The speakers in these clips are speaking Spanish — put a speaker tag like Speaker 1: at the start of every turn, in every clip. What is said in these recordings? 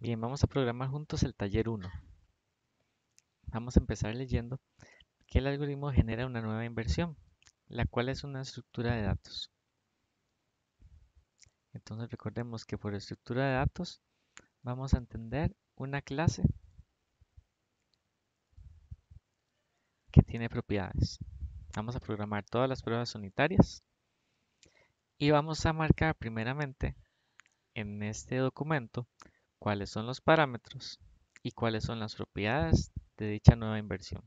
Speaker 1: Bien, vamos a programar juntos el taller 1. Vamos a empezar leyendo que el algoritmo genera una nueva inversión, la cual es una estructura de datos. Entonces recordemos que por estructura de datos vamos a entender una clase que tiene propiedades. Vamos a programar todas las pruebas unitarias y vamos a marcar primeramente en este documento cuáles son los parámetros y cuáles son las propiedades de dicha nueva inversión.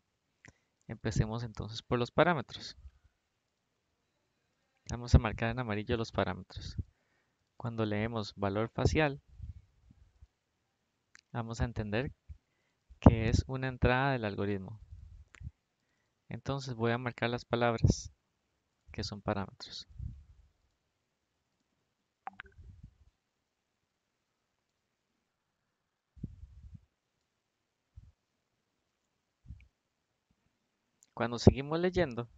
Speaker 1: Empecemos entonces por los parámetros. Vamos a marcar en amarillo los parámetros. Cuando leemos valor facial, vamos a entender que es una entrada del algoritmo. Entonces voy a marcar las palabras que son parámetros. Cuando seguimos leyendo,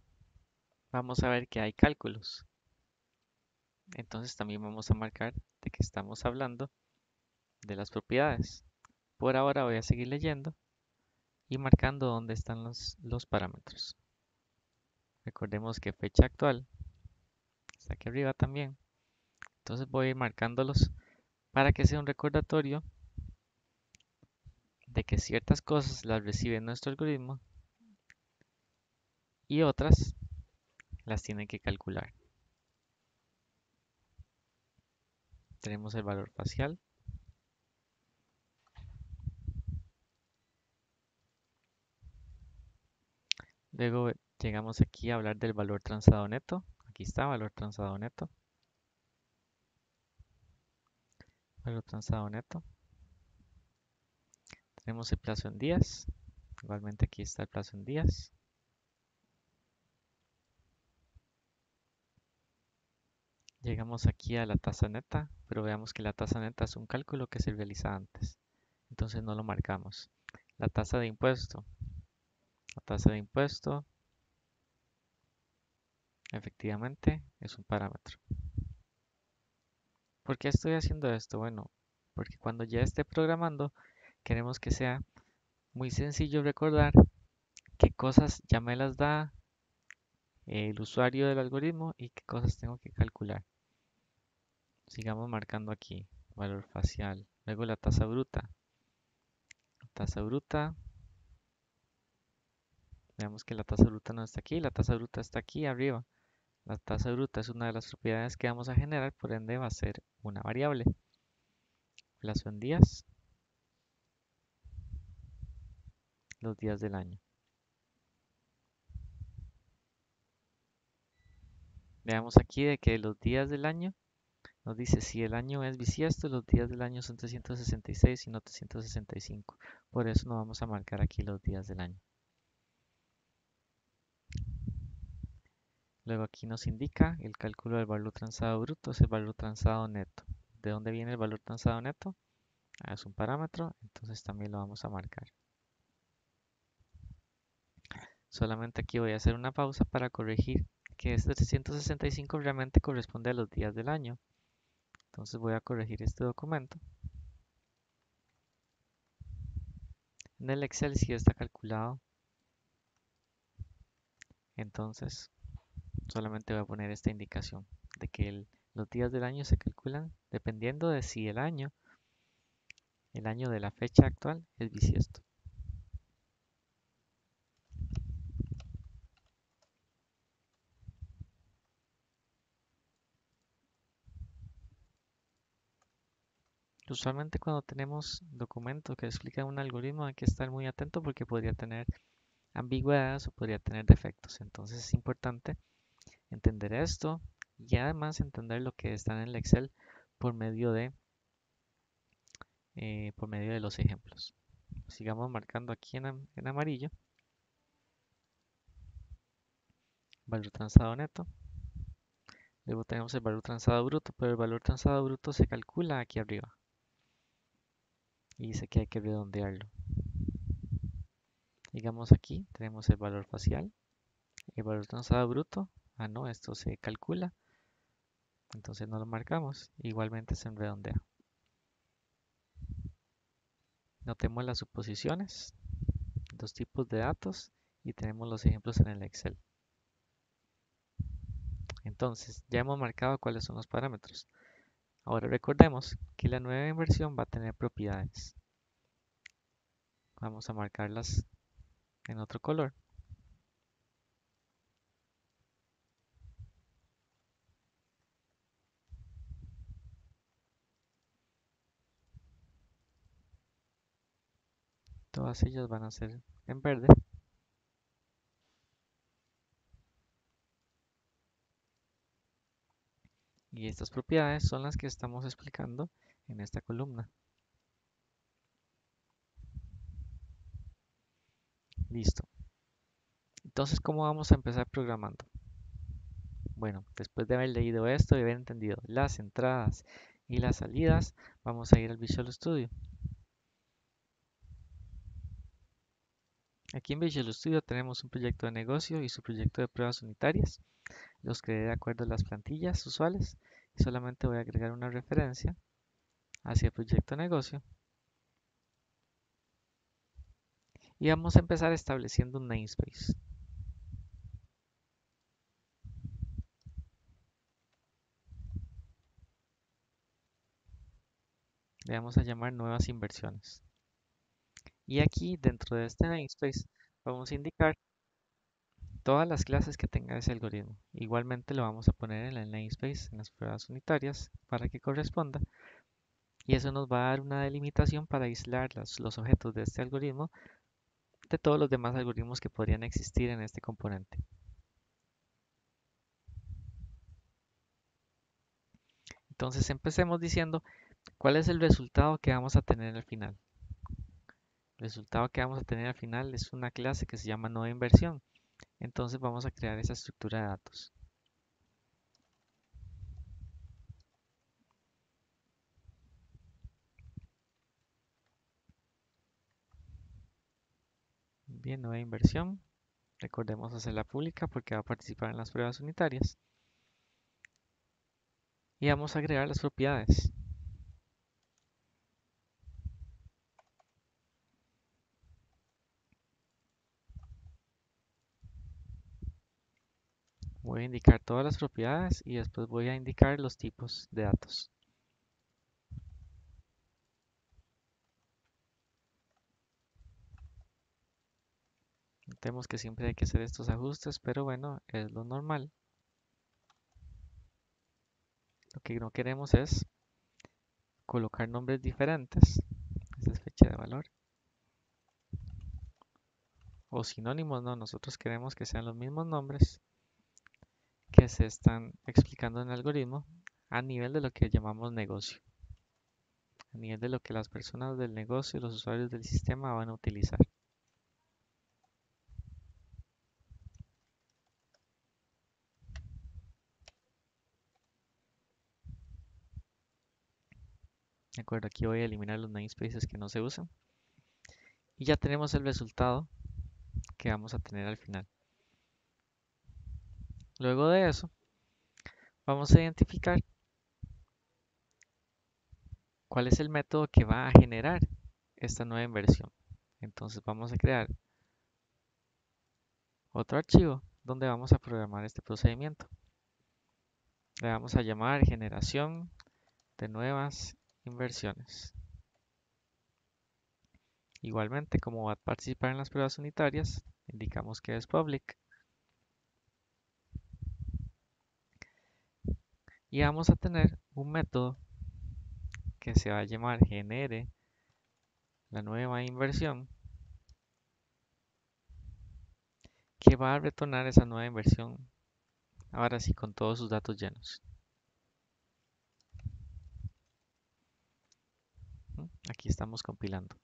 Speaker 1: vamos a ver que hay cálculos. Entonces también vamos a marcar de que estamos hablando de las propiedades. Por ahora voy a seguir leyendo y marcando dónde están los parámetros. Recordemos que fecha actual está aquí arriba también. Entonces voy a ir marcándolos para que sea un recordatorio de que ciertas cosas las recibe nuestro algoritmo y otras las tiene que calcular. Tenemos el valor facial. Luego llegamos aquí a hablar del valor transado neto. Aquí está, valor transado neto. Valor transado neto. Tenemos el plazo en días. Igualmente aquí está el plazo en días. Llegamos aquí a la tasa neta, pero veamos que la tasa neta es un cálculo que se realiza antes. Entonces no lo marcamos. La tasa de impuesto. La tasa de impuesto efectivamente es un parámetro. ¿Por qué estoy haciendo esto? Bueno, porque cuando ya esté programando, queremos que sea muy sencillo recordar qué cosas ya me las da el usuario del algoritmo y qué cosas tengo que calcular. Sigamos marcando aquí valor facial. Luego la tasa bruta. La tasa bruta. Veamos que la tasa bruta no está aquí. La tasa bruta está aquí arriba. La tasa bruta es una de las propiedades que vamos a generar, por ende va a ser una variable. Plazo en días. Los días del año. Veamos aquí de que los días del año nos dice si el año es bisiesto, los días del año son 366 y no 365. Por eso no vamos a marcar aquí los días del año. Luego aquí nos indica el cálculo del valor transado bruto, es el valor transado neto. ¿De dónde viene el valor transado neto? Es un parámetro, entonces también lo vamos a marcar. Solamente aquí voy a hacer una pausa para corregir que este 365 realmente corresponde a los días del año. Entonces voy a corregir este documento. En el Excel sí está calculado. Entonces solamente voy a poner esta indicación de que los días del año se calculan dependiendo de si el año de la fecha actual es bisiesto. Usualmente cuando tenemos documentos que explican un algoritmo hay que estar muy atento porque podría tener ambigüedades o podría tener defectos. Entonces es importante entender esto y además entender lo que está en el Excel por medio de los ejemplos. Sigamos marcando aquí en amarillo valor transado neto. Luego tenemos el valor transado bruto, pero el valor transado bruto se calcula aquí arriba y dice que hay que redondearlo. Digamos aquí tenemos el valor facial, el valor transado bruto. Ah, no, esto se calcula, entonces no lo marcamos. Igualmente se redondea. Notemos las suposiciones, los tipos de datos y tenemos los ejemplos en el Excel. Entonces, ya hemos marcado cuáles son los parámetros. Ahora recordemos que la nueva inversión va a tener propiedades. Vamos a marcarlas en otro color. Todas ellas van a ser en verde. Y estas propiedades son las que estamos explicando en esta columna. Listo. Entonces, ¿cómo vamos a empezar programando? Bueno, después de haber leído esto y haber entendido las entradas y las salidas, vamos a ir al Visual Studio. Aquí en Visual Studio tenemos un proyecto de negocio y su proyecto de pruebas unitarias. Los creé de acuerdo a las plantillas usuales y solamente voy a agregar una referencia hacia el proyecto de negocio. Y vamos a empezar estableciendo un namespace. Le vamos a llamar nuevas inversiones. Y aquí dentro de este namespace vamos a indicar todas las clases que tenga ese algoritmo. Igualmente lo vamos a poner en el namespace, en las pruebas unitarias, para que corresponda. Y eso nos va a dar una delimitación para aislar los objetos de este algoritmo de todos los demás algoritmos que podrían existir en este componente. Entonces empecemos diciendo cuál es el resultado que vamos a tener al final. El resultado que vamos a tener al final es una clase que se llama nueva inversión. Entonces vamos a crear esa estructura de datos. Bien, nueva inversión. Recordemos hacerla pública porque va a participar en las pruebas unitarias. Y vamos a agregar las propiedades. Voy a indicar todas las propiedades y después voy a indicar los tipos de datos. Notemos que siempre hay que hacer estos ajustes, pero bueno, es lo normal. Lo que no queremos es colocar nombres diferentes. Esta es fecha de valor. O sinónimos, no, nosotros queremos que sean los mismos nombres que se están explicando en el algoritmo a nivel de lo que llamamos negocio. A nivel de lo que las personas del negocio y los usuarios del sistema van a utilizar. De acuerdo, aquí voy a eliminar los namespaces que no se usan. Y ya tenemos el resultado que vamos a tener al final. Luego de eso, vamos a identificar cuál es el método que va a generar esta nueva inversión. Entonces vamos a crear otro archivo donde vamos a programar este procedimiento. Le vamos a llamar generación de nuevas inversiones. Igualmente, como va a participar en las pruebas unitarias, indicamos que es public. Y vamos a tener un método que se va a llamar genere la nueva inversión, que va a retornar esa nueva inversión, ahora sí con todos sus datos llenos. Aquí estamos compilando.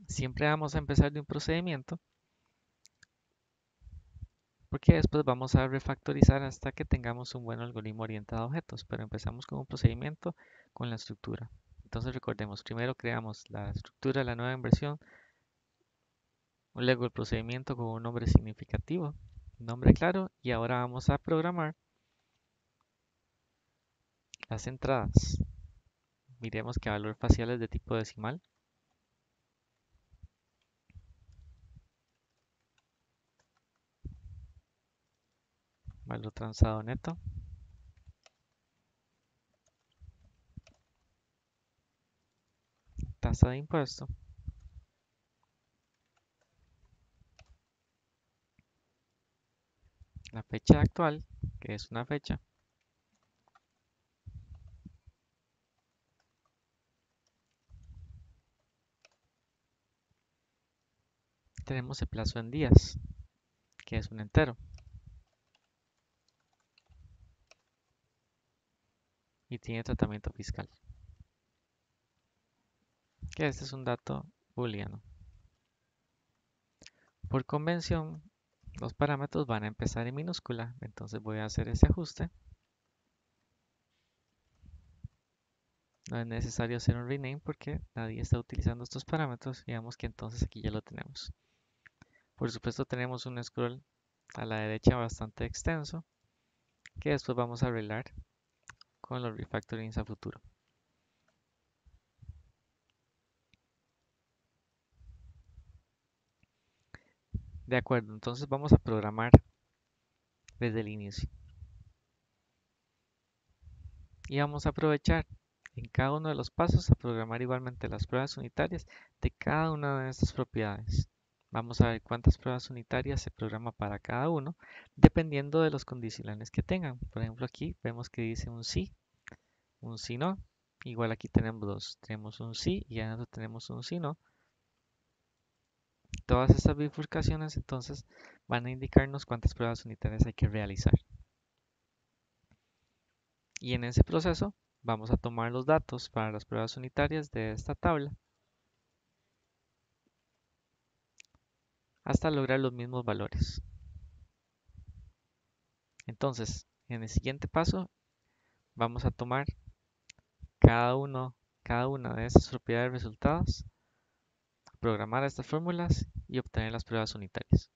Speaker 1: Siempre vamos a empezar de un procedimiento, porque después vamos a refactorizar hasta que tengamos un buen algoritmo orientado a objetos, pero empezamos con un procedimiento con la estructura. Entonces recordemos, primero creamos la estructura de la nueva inversión, luego el procedimiento con un nombre significativo, un nombre claro, y ahora vamos a programar las entradas Miremos que valor facial es de tipo decimal. Valor transado neto. Tasa de impuesto. La fecha actual, que es una fecha. Tenemos el plazo en días, que es un entero. Y tiene tratamiento fiscal, que este es un dato booleano. Por convención, los parámetros van a empezar en minúscula, entonces voy a hacer ese ajuste. No es necesario hacer un rename porque nadie está utilizando estos parámetros. Digamos que entonces aquí ya lo tenemos. Por supuesto tenemos un scroll a la derecha bastante extenso que después vamos a arreglar con los refactorings a futuro. De acuerdo, entonces vamos a programar desde el inicio. Y vamos a aprovechar en cada uno de los pasos a programar igualmente las pruebas unitarias de cada una de estas propiedades. Vamos a ver cuántas pruebas unitarias se programa para cada uno, dependiendo de los condicionales que tengan. Por ejemplo, aquí vemos que dice un sí no. Igual aquí tenemos dos. Tenemos un sí y adentro tenemos un sí no. Todas estas bifurcaciones entonces van a indicarnos cuántas pruebas unitarias hay que realizar. Y en ese proceso vamos a tomar los datos para las pruebas unitarias de esta tabla hasta lograr los mismos valores. Entonces, en el siguiente paso vamos a tomar cada una de estas propiedades resultados, programar estas fórmulas y obtener las pruebas unitarias.